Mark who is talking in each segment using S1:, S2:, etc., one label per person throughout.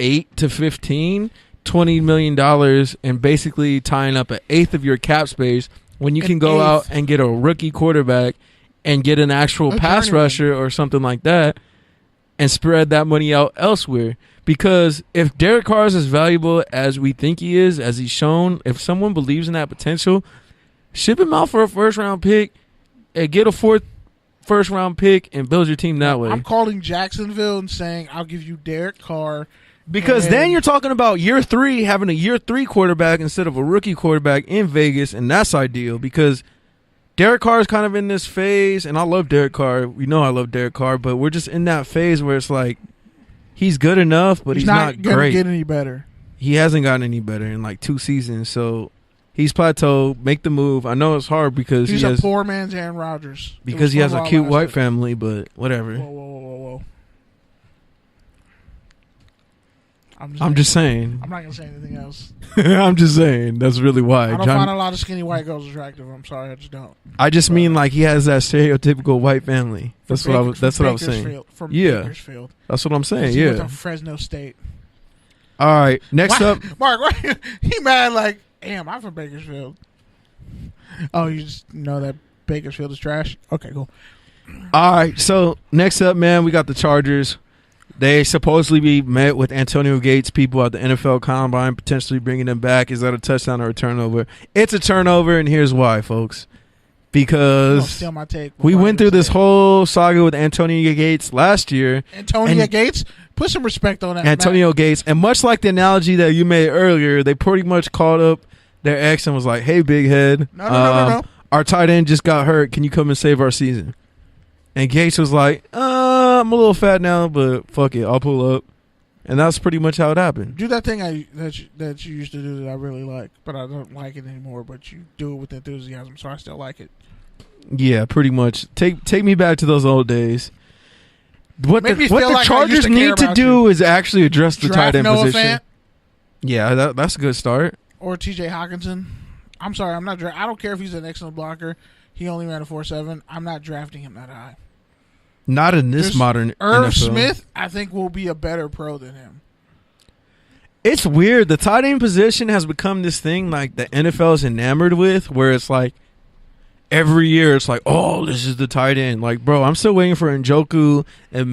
S1: 8 to 15, $20 million, and basically tying up an eighth of your cap space when you can go out and get a rookie quarterback and get an actual pass rusher or something like that and spread that money out elsewhere. Because if Derek Carr is as valuable as we think he is, as he's shown, if someone believes in that potential, ship him out for a first-round pick and get a fourth first-round pick and build your team that way.
S2: I'm calling Jacksonville and saying I'll give you Derek Carr.
S1: Because then you're talking about year 3, having a year 3 quarterback instead of a rookie quarterback in Vegas, and that's ideal because Derek Carr is kind of in this phase, and I love Derek Carr. We know I love Derek Carr, but we're just in that phase where it's like he's good enough, but he's not
S2: gonna
S1: great.
S2: Get any better.
S1: He hasn't gotten any better in like 2 seasons, so he's plateaued. Make the move. I know it's hard because
S2: he's a poor man's Aaron Rodgers.
S1: Because he has a cute white family, but whatever.
S2: Whoa.
S1: I'm just saying.
S2: I'm not going to say anything else.
S1: I'm just saying. That's really why.
S2: I don't find a lot of skinny white girls attractive. I'm sorry. I just don't.
S1: I just mean like he has that stereotypical white family. That's what I was saying.
S2: From
S1: yeah.
S2: Bakersfield.
S1: That's what I'm saying.
S2: He
S1: Yeah.
S2: went to Fresno State.
S1: All right. Next up.
S2: Mark, why he mad like, damn, I'm from Bakersfield. Oh, you just know that Bakersfield is trash? Okay, cool.
S1: All right. So next up, man, we got the Chargers. They supposedly be met with Antonio Gates people at the NFL Combine, potentially bringing them back. Is that a touchdown or a turnover? It's a turnover, and here's why, folks. Because we went through this whole saga with Antonio Gates last year.
S2: Antonio Gates? Put some respect on that.
S1: Antonio Gates. And much like the analogy that you made earlier, they pretty much called up their ex and was like, hey, big head.
S2: No.
S1: Our tight end just got hurt. Can you come and save our season? And Gates was like, I'm a little fat now, but fuck it, I'll pull up. And that's pretty much how it happened.
S2: Do that thing that you used to do that I really like, but I don't like it anymore, but you do it with enthusiasm, so I still like it.
S1: Yeah, pretty much. Take me back to those old days. What the
S2: like
S1: Chargers need to do is actually address the tight end position.
S2: Fant.
S1: Yeah, that's a good start.
S2: Or TJ Hawkinson. I'm sorry, I don't care if he's an excellent blocker. He only ran a 4.7. I'm not drafting him that high.
S1: Not in this modern
S2: Irv
S1: NFL.
S2: Smith, I think, will be a better pro than him.
S1: It's weird. The tight end position has become this thing like the NFL is enamored with, where it's like every year it's like, oh, this is the tight end. Like, bro, I'm still waiting for Njoku and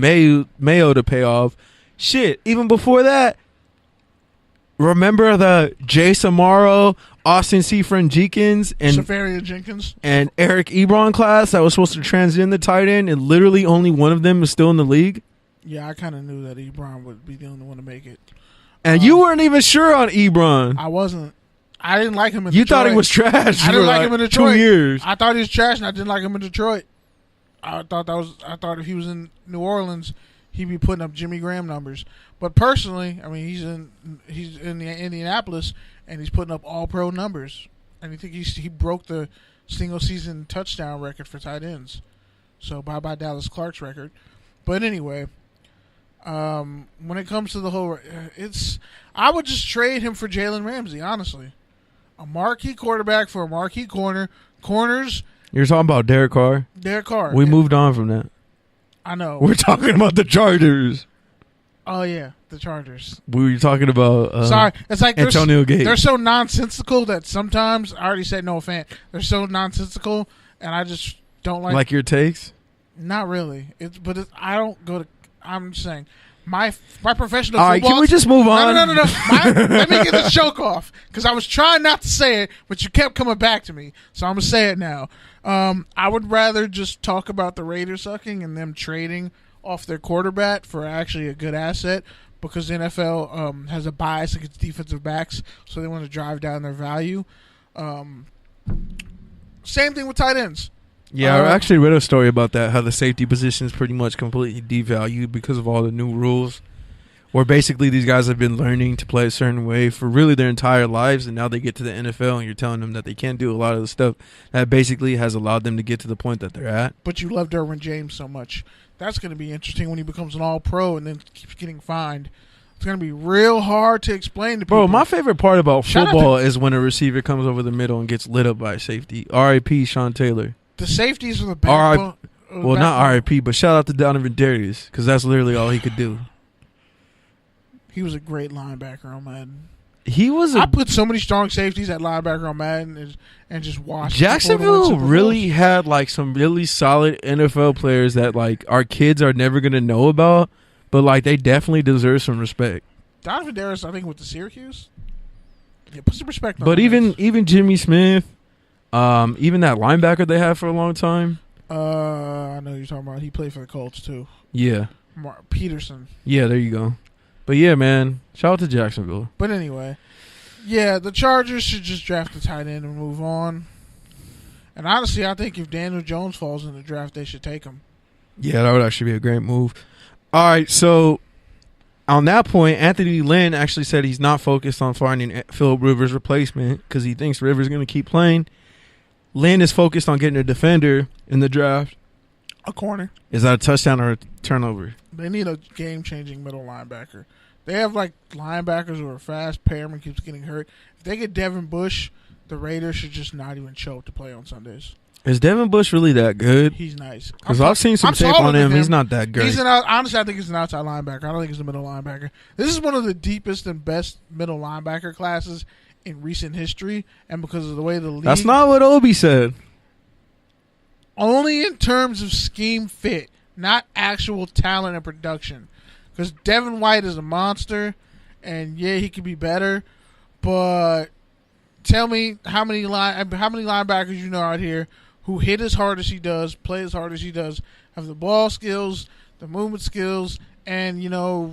S1: Mayo to pay off. Shit, even before that, remember the Jay Samaro, Austin Seferian-Jenkins, and
S2: Safarian Jenkins
S1: and Eric Ebron class that was supposed to transcend the tight end, and literally only one of them is still in the league?
S2: Yeah, I kind of knew that Ebron would be the only one to make it.
S1: And you weren't even sure on Ebron.
S2: I wasn't. I didn't like him in Detroit.
S1: You thought he was trash.
S2: I didn't like him in Detroit.
S1: 2 years.
S2: I thought he was trash, and I didn't like him in Detroit. I thought if he was in New Orleans, he'd be putting up Jimmy Graham numbers. But personally, I mean, he's in Indianapolis, and he's putting up all-pro numbers. And I think he broke the single-season touchdown record for tight ends. So bye-bye Dallas Clark's record. But anyway, when it comes to the whole, I would just trade him for Jalen Ramsey, honestly. A marquee quarterback for a marquee corner. Corners.
S1: You're talking about Derek Carr?
S2: Derek Carr.
S1: We moved on from that.
S2: I know.
S1: We're talking about the Chargers.
S2: Oh, yeah, the Chargers.
S1: We were talking about
S2: sorry, it's like
S1: Antonio Gates.
S2: They're so nonsensical that sometimes, I already said no fan, they're so nonsensical, and I just don't like...
S1: Like your takes?
S2: Not really. I don't go to... I'm just saying... My professional
S1: all right,
S2: football...
S1: can we just move on?
S2: No. Let me get this joke off, because I was trying not to say it, but you kept coming back to me, so I'm going to say it now. I would rather just talk about the Raiders sucking and them trading off their quarterback for actually a good asset, because the NFL has a bias against defensive backs, so they want to drive down their value. Same thing with tight ends.
S1: Yeah, I actually read a story about that, how the safety position is pretty much completely devalued because of all the new rules, where basically these guys have been learning to play a certain way for really their entire lives, and now they get to the NFL and you're telling them that they can't do a lot of the stuff that basically has allowed them to get to the point that they're at.
S2: But you love Derwin James so much. That's going to be interesting when he becomes an all-pro and then keeps getting fined. It's going to be real hard to explain to people.
S1: Bro, my favorite part about football is when a receiver comes over the middle and gets lit up by a safety. R.I.P. Sean Taylor.
S2: The safeties are the backbone.
S1: Well, not R.I.P., but shout out to Donovan Darius, because that's literally all he could do.
S2: He was a great linebacker on Madden.
S1: I
S2: put so many strong safeties at linebacker on Madden and just watched.
S1: Jacksonville really had like some really solid NFL players that like our kids are never gonna know about, but like they definitely deserve some respect.
S2: Donovan Darris, I think, with the Syracuse. Yeah, put some respect on
S1: But
S2: him.
S1: even Jimmy Smith, even that linebacker they had for a long time.
S2: I know who you're talking about. He played for the Colts too.
S1: Yeah.
S2: Peterson.
S1: Yeah, there you go. But yeah, man, shout out to Jacksonville.
S2: But anyway, yeah, the Chargers should just draft a tight end and move on. And honestly, I think if Daniel Jones falls in the draft, they should take him.
S1: Yeah, that would actually be a great move. All right, so on that point, Anthony Lynn actually said he's not focused on finding Phillip Rivers' replacement because he thinks Rivers is going to keep playing. Lynn is focused on getting a defender in the draft.
S2: A corner.
S1: Is that a touchdown or a turnover?
S2: They need a game-changing middle linebacker. They have, like, linebackers who are fast. Perriman keeps getting hurt. If they get Devin Bush, the Raiders should just not even show up to play on Sundays.
S1: Is Devin Bush really that good?
S2: He's nice.
S1: Because I've seen some tape on him. He's not that great.
S2: Honestly, I think he's an outside linebacker. I don't think he's a middle linebacker. This is one of the deepest and best middle linebacker classes in recent history. And because of the way the league...
S1: That's not what Obi said.
S2: Only in terms of scheme fit, not actual talent and production. Because Devin White is a monster, and yeah, he could be better. But tell me how many linebackers you know out here who hit as hard as he does, play as hard as he does, have the ball skills, the movement skills, and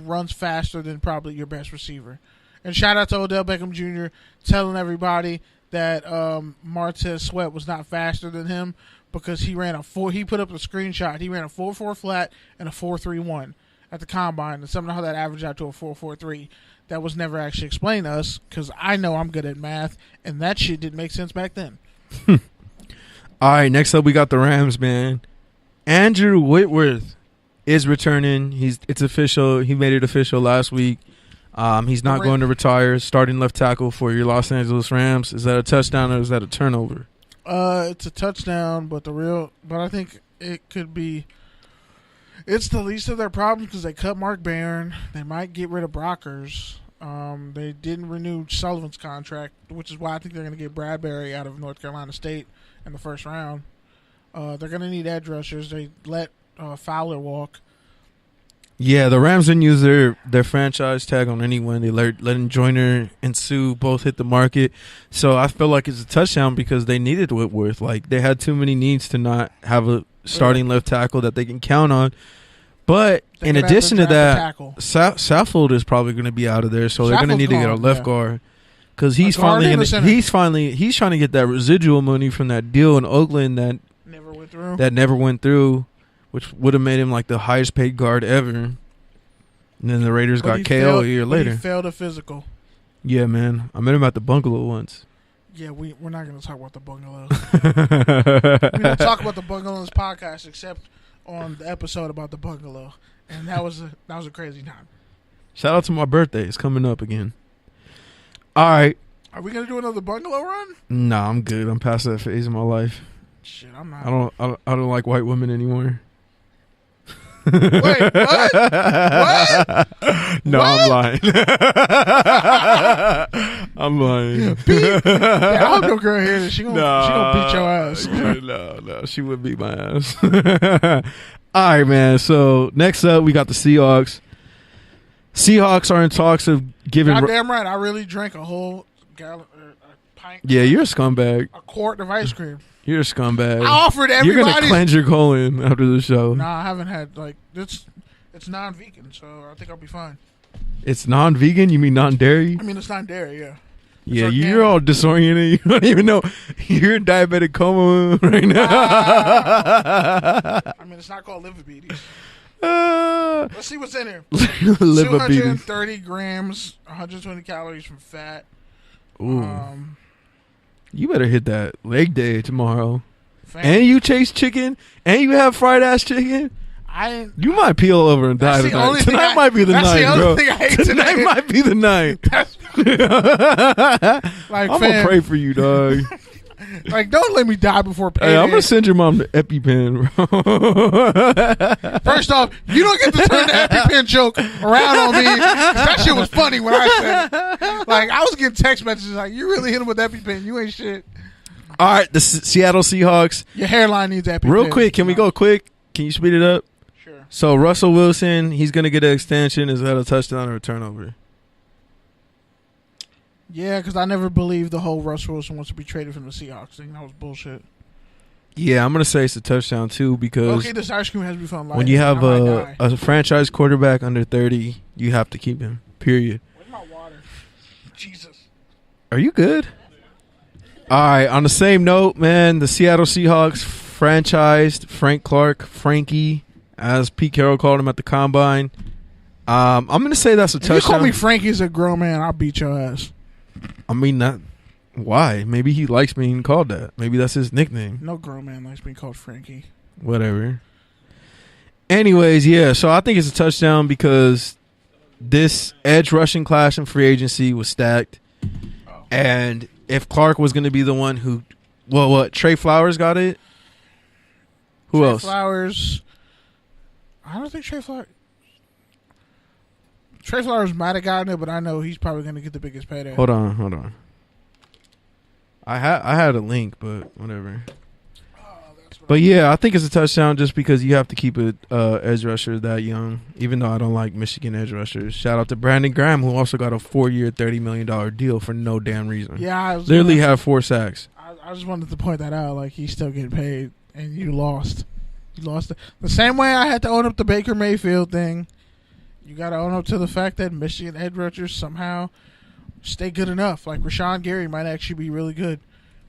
S2: runs faster than probably your best receiver. And shout out to Odell Beckham Jr. telling everybody that Martez Sweat was not faster than him because he ran he put up a screenshot. He ran a 4.4 flat and a 4.31 at the combine, and somehow that averaged out to a 4.43. That was never actually explained to us because I know I'm good at math, and that shit didn't make sense back then.
S1: All right, next up we got the Rams, man. Andrew Whitworth is returning. It's official. He made it official last week. He's not going to retire. Starting left tackle for your Los Angeles Rams. Is that a touchdown or is that a turnover?
S2: It's a touchdown, but I think it could be. It's the least of their problems because they cut Mark Barron. They might get rid of Brockers. They didn't renew Sullivan's contract, which is why I think they're going to get Bradbury out of North Carolina State in the first round. They're going to need edge rushers. They let Fowler walk.
S1: Yeah, the Rams didn't use their franchise tag on anyone. They letting Joyner and Sue both hit the market. So I feel like it's a touchdown because they needed Whitworth. Like, they had too many needs to not have a starting left tackle that they can count on. But in addition to that, Saffold is probably going to be out of there, so they're going to need to get a left guard because he's trying to get that residual money from that deal in Oakland that never went through, which would have made him like the highest paid guard ever. And then the Raiders got KO a year later.
S2: He failed a physical.
S1: Yeah, man. I met him at the bungalow once.
S2: Yeah, we're not going to talk about the bungalows. We don't talk about the bungalow in this podcast except on the episode about the bungalow, and that was a crazy time.
S1: Shout out to my birthday. It's coming up again. All right.
S2: Are we going to do another bungalow run?
S1: Nah, I'm good. I'm past that phase of my life.
S2: Shit, I'm not.
S1: I don't like white women anymore.
S2: Wait, what? What?
S1: No,
S2: what?
S1: I'm lying. I'm lying.
S2: Yeah, I hope no girl hears this. She gonna beat your ass.
S1: No, she would beat my ass. All right, man. So next up, we got the Seahawks. Seahawks are in talks of giving.
S2: Goddamn right, I really drank a whole gallon, a pint.
S1: Yeah, you're a scumbag.
S2: A quart of ice cream.
S1: You're a scumbag.
S2: I offered everybody.
S1: You're gonna cleanse your colon after the show.
S2: Nah, I haven't had it's non-vegan, so I think I'll be fine.
S1: It's non-vegan? You mean non-dairy?
S2: I mean, it's non-dairy, yeah.
S1: Yeah, you're all disoriented. You don't even know. You're in diabetic coma right now.
S2: I mean, it's not called liver-beaties. Let's see what's in here. 230 grams, 120 calories from fat.
S1: Ooh. You better hit that leg day tomorrow. And you chase chicken, and you have fried ass chicken. You might peel over and die tonight. Tonight might be the night, bro. Tonight might be the night.
S2: Like,
S1: I'm gonna pray for you, dog.
S2: Like, don't let me die before payday.
S1: Hey, I'm gonna send your mom the EpiPen, bro.
S2: First off, you don't get to turn the EpiPen joke around on me. That shit it was funny when I said it. Like, I was getting text messages like, you really hit him with EpiPen. You ain't shit.
S1: All right, the Seattle Seahawks.
S2: Your hairline needs EpiPen.
S1: Real quick, can we go quick? Can you speed it up?
S2: Sure.
S1: So, Russell Wilson, he's going to get an extension. Is that a touchdown or a turnover?
S2: Yeah, because I never believed the whole Russell Wilson wants to be traded from the Seahawks thing. That was bullshit.
S1: Yeah, I'm going to say it's a touchdown, too, because
S2: okay, this ice cream has to be fun.
S1: when you have a franchise quarterback under 30, you have to keep him, period.
S2: Where's my water? Jesus.
S1: Are you good? All right, on the same note, man, the Seattle Seahawks franchised Frank Clark, Frankie, as Pete Carroll called him at the Combine. I'm going to say that's a touchdown.
S2: If you call me Frankie as a grown man, I'll beat your ass.
S1: I mean, not why. Maybe he likes being called that. Maybe that's his nickname.
S2: No grown man likes being called Frankie.
S1: Whatever. Anyways, yeah, so I think it's a touchdown because this edge rushing class in free agency was stacked. Oh. And if Clark was going to be the one who, well, what, Trey Flowers got it? Who else?
S2: Trey Flowers. I don't think Trey Flowers might have gotten it, but I know he's probably going to get the biggest payday.
S1: Hold on. I had a link, but whatever. But yeah, I think it's a touchdown just because you have to keep an edge rusher that young, even though I don't like Michigan edge rushers. Shout out to Brandon Graham, who also got a 4-year, $30 million deal for no damn reason.
S2: Yeah, I
S1: literally had 4 sacks.
S2: I just wanted to point that out. Like, he's still getting paid, and you lost. You lost it. The same way I had to own up the Baker Mayfield thing. You got to own up to the fact that Michigan edge rushers somehow stay good enough. Like, Rashawn Gary might actually be really good.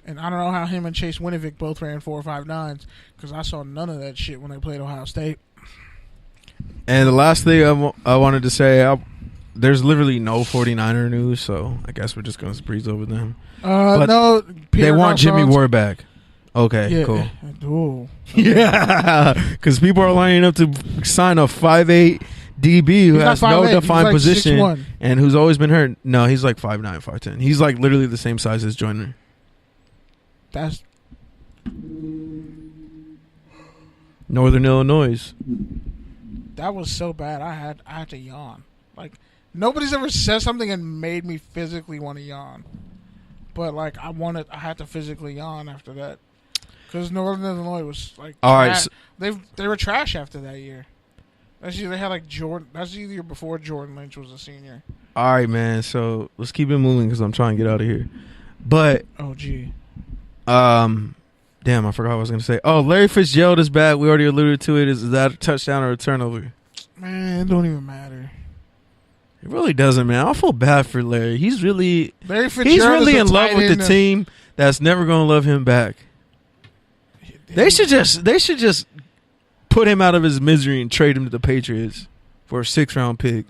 S2: And I don't know how him and Chase Winovich both ran 4.59s because I saw none of that shit when they played Ohio State. And
S1: the last thing I wanted to say, there's literally no 49er news, so I guess we're just going to breeze over them.
S2: No,
S1: they want Jimmy Ward back. Okay, yeah, cool.
S2: Ooh.
S1: Yeah, because people are lining up to sign a 5'8" DB who has no defined like position 6'1". And who's always been hurt. No, he's like 5'9", 5'10". He's like literally the same size as Joyner.
S2: That's
S1: Northern Illinois.
S2: That was so bad. I had to yawn. Like, nobody's ever said something and made me physically want to yawn. But like, I had to physically yawn after that because Northern Illinois was like,
S1: all right,
S2: they were trash after that year. They had like Jordan. That's the year before Jordan Lynch was a senior.
S1: All right, man. So let's keep it moving because I'm trying to get out of here. But damn, I forgot what I was going to say. Oh, Larry Fitzgerald is back. We already alluded to it. Is that a touchdown or a turnover?
S2: Man, it don't even matter.
S1: It really doesn't, man. I feel bad for Larry. He's really in love with the team that's never going to love him back. They should just put him out of his misery and trade him to the Patriots for a 6th-round pick.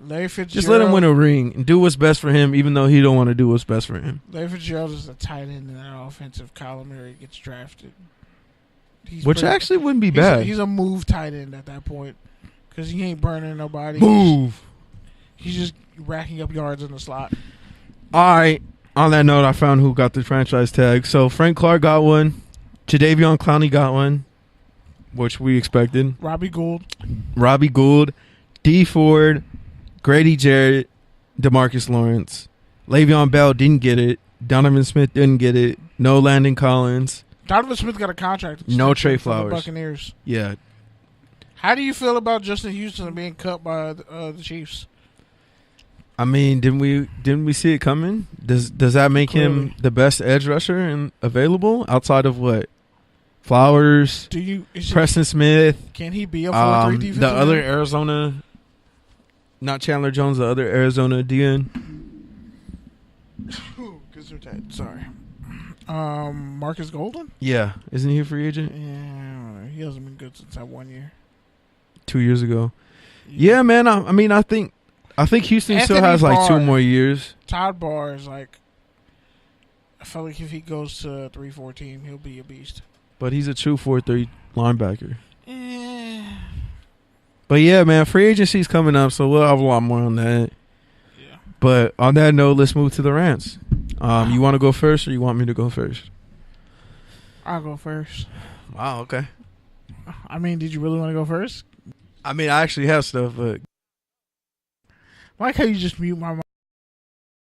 S1: Just let him win a ring and do what's best for him, even though he don't want to do what's best for him.
S2: Larry Fitzgerald is the tight end in that offensive column where he gets drafted.
S1: Which actually wouldn't be bad.
S2: He's a move tight end at that point because he ain't burning nobody.
S1: Move.
S2: He's just racking up yards in the slot.
S1: All right. On that note, I found who got the franchise tag. So Frank Clark got one. Jadeveon Clowney got one, which we expected.
S2: Robbie Gould. D.
S1: Ford, Grady Jarrett, DeMarcus Lawrence. Le'Veon Bell didn't get it. Donovan Smith didn't get it. No Landon Collins.
S2: Donovan Smith got a contract.
S1: No Trey Flowers.
S2: The Buccaneers.
S1: Yeah.
S2: How do you feel about Justin Houston being cut by the Chiefs?
S1: I mean, didn't we see it coming? Does that make him the best edge rusher and available outside of what? Flowers, Preston Smith.
S2: Can he be a 4-3 defensive
S1: the other Arizona, not Chandler Jones, the other Arizona DN?
S2: Sorry. Marcus Golden?
S1: Yeah. Isn't he a free agent?
S2: Yeah. He hasn't been good since that 1 year.
S1: 2 years ago. Yeah, man. I mean, I think Houston still has like 2 more years.
S2: Todd Barr is like, I feel like if he goes to a 3-4 team, he'll be a beast.
S1: But he's a true 4-3 linebacker. But yeah, man, free agency's coming up, so we'll have a lot more on that. Yeah. But on that note, let's move to the rants. You want to go first, or you want me to go first?
S2: I'll go first.
S1: Wow. Okay.
S2: I mean, did you really want to go first?
S1: I mean, I actually have stuff, but
S2: I like how you just mute my mic.